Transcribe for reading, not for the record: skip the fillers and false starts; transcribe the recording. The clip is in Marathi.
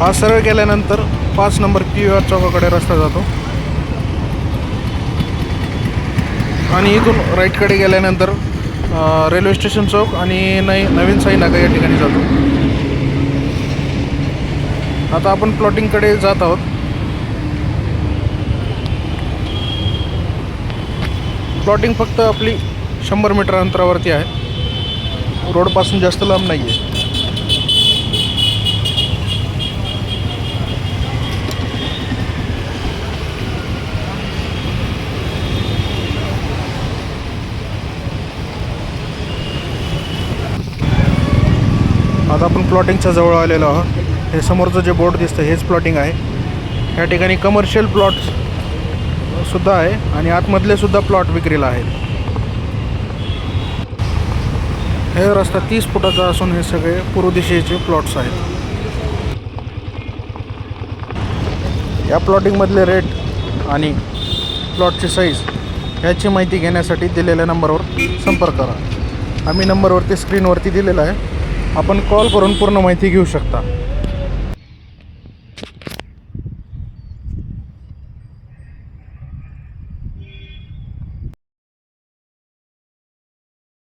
हा सरळ गेल्यानंतर 5 नंबर PVR चौकाकडे रस्ता जातो आणि इथून राईटकडे गेल्यानंतर रेल्वे स्टेशन चौक आणि नवीन साई नाका या ठिकाणी जातो. आता आपण प्लॉटिंगकडे जात आहोत. प्लॉटिंग फक्त आपली 100 मीटर अंतरावरती आहे, रोडपासून जास्त लांब नाही आहे. आता आपण प्लॉटिंगच्या जवळ आलेलो आहोत. हे समोरचं जे बोर्ड दिसतं हेच प्लॉटिंग आहे. ह्या ठिकाणी कमर्शियल प्लॉट्स सुद्धा आहे आणि आतमधले सुद्धा प्लॉट विक्रीला आहेत. हे रस्ता 30 फुटाचा असून हे सगळे पूर्व दिशेचे प्लॉट्स आहेत. या प्लॉटिंगमधले रेट आणि प्लॉटची साईज ह्याची माहिती घेण्यासाठी दिलेल्या नंबरवर संपर्क करा. आम्ही नंबरवरती स्क्रीनवरती दिलेला आहे. आपण कॉल करून पूर्ण माहिती घेऊ शकता.